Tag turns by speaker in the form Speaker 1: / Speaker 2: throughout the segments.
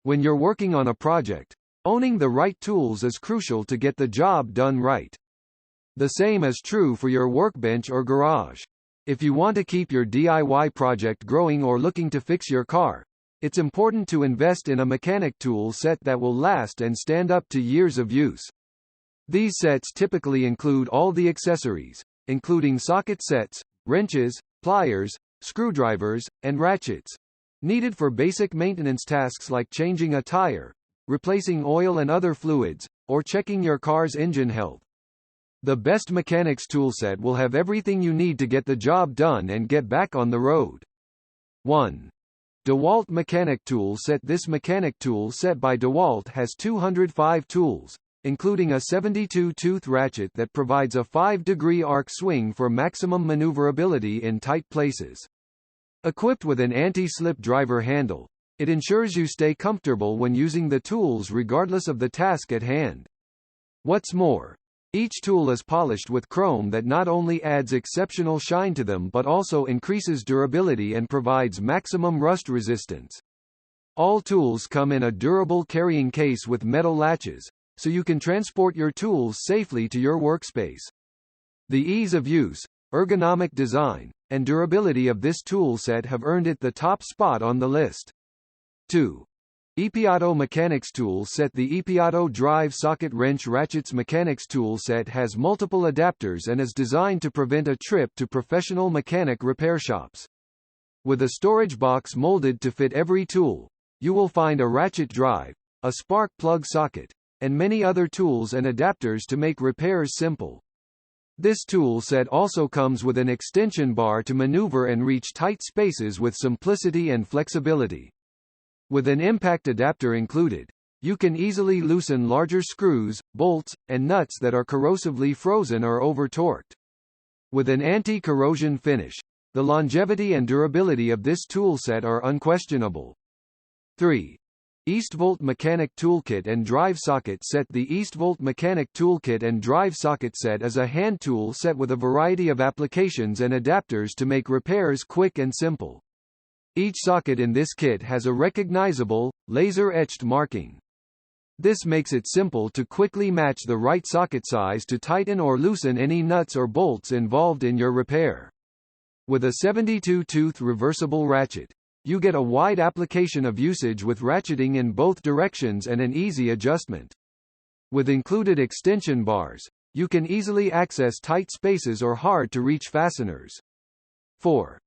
Speaker 1: When you're working on a project, owning the right tools is crucial to get the job done right. The same is true for your workbench or garage. If you want to keep your DIY project growing or looking to fix your car, it's important to invest in a mechanic tool set that will last and stand up to years of use. These sets typically include all the accessories, including socket sets, wrenches, pliers, screwdrivers, and ratchets, needed for basic maintenance tasks like changing a tire, replacing oil and other fluids, or checking your car's engine health. The best mechanics toolset will have everything you need to get the job done and get back on the road. 1. DeWalt Mechanic Tool Set. This mechanic tool set by DeWalt has 205 tools, including a 72-tooth ratchet that provides a 5-degree arc swing for maximum maneuverability in tight places. Equipped with an anti-slip driver handle, it ensures you stay comfortable when using the tools regardless of the task at hand. What's more, each tool is polished with chrome that not only adds exceptional shine to them but also increases durability and provides maximum rust resistance. All tools come in a durable carrying case with metal latches, so you can transport your tools safely to your workspace. The ease of use, ergonomic design, and durability of this tool set have earned it the top spot on the list. 2. ePiato Mechanics Tool Set. The ePiato Drive Socket Wrench Ratchets Mechanics Tool Set has multiple adapters and is designed to prevent a trip to professional mechanic repair shops. With a storage box molded to fit every tool, you will find a ratchet drive, a spark plug socket, and many other tools and adapters to make repairs simple. This tool set also comes with an extension bar to maneuver and reach tight spaces with simplicity and flexibility. With an impact adapter included, you can easily loosen larger screws, bolts, and nuts that are corrosively frozen or over-torqued. With an anti-corrosion finish, the longevity and durability of this tool set are unquestionable. 3. Eastvolt Mechanic Toolkit and Drive Socket Set. The Eastvolt Mechanic Toolkit and Drive Socket Set is a hand tool set with a variety of applications and adapters to make repairs quick and simple. Each socket in this kit has a recognizable, laser-etched marking. This makes it simple to quickly match the right socket size to tighten or loosen any nuts or bolts involved in your repair. With a 72-tooth reversible ratchet, you get a wide application of usage with ratcheting in both directions and an easy adjustment. With included extension bars, you can easily access tight spaces or hard-to-reach fasteners. 4.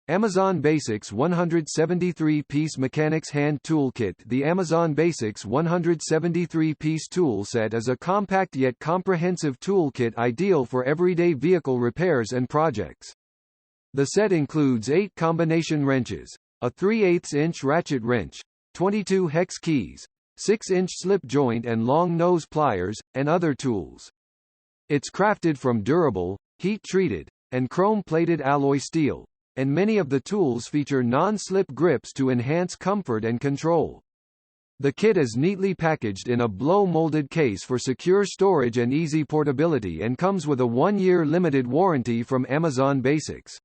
Speaker 1: Amazon Basics 173-piece Mechanics Hand Toolkit. The Amazon Basics 173-piece tool set is a compact yet comprehensive toolkit ideal for everyday vehicle repairs and projects. The set includes 8 combination wrenches, a 3/8-inch ratchet wrench, 22 hex keys, 6-inch slip joint and long nose pliers, and other tools. It's crafted from durable, heat-treated, and chrome-plated alloy steel, and many of the tools feature non-slip grips to enhance comfort and control. The kit is neatly packaged in a blow-molded case for secure storage and easy portability and comes with a 1-year limited warranty from Amazon Basics.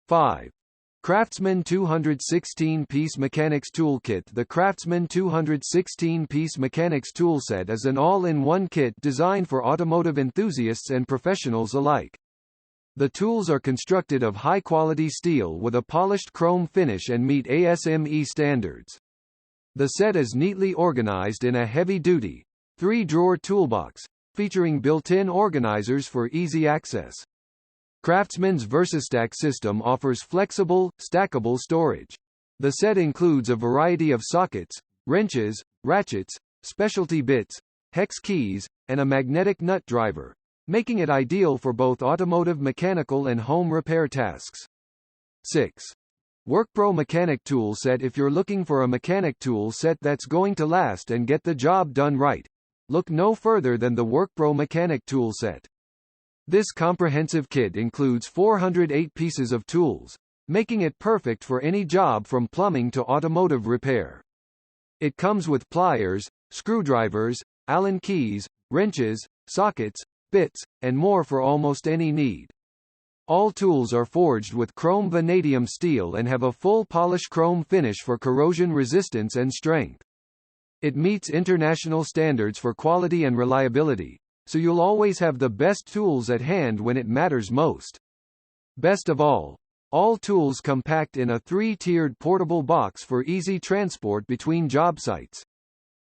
Speaker 1: 5. Craftsman 216-piece Mechanics Toolkit. The Craftsman 216-piece Mechanics Toolset is an all-in-one kit designed for automotive enthusiasts and professionals alike. The tools are constructed of high-quality steel with a polished chrome finish and meet ASME standards. The set is neatly organized in a heavy-duty, 3-drawer toolbox, featuring built-in organizers for easy access. Craftsman's VersaStack system offers flexible, stackable storage. The set includes a variety of sockets, wrenches, ratchets, specialty bits, hex keys, and a magnetic nut driver, making it ideal for both automotive mechanical and home repair tasks. 6. WorkPro Mechanic Tool Set. If you're looking for a mechanic tool set that's going to last and get the job done right, look no further than the WorkPro Mechanic Tool Set. This comprehensive kit includes 408 pieces of tools, making it perfect for any job from plumbing to automotive repair. It comes with pliers, screwdrivers, Allen keys, wrenches, sockets, bits, and more for almost any need. All tools are forged with chrome vanadium steel and have a full polish chrome finish for corrosion resistance and strength. It meets international standards for quality and reliability, so you'll always have the best tools at hand when it matters most. Best of all tools come packed in a 3-tiered portable box for easy transport between job sites.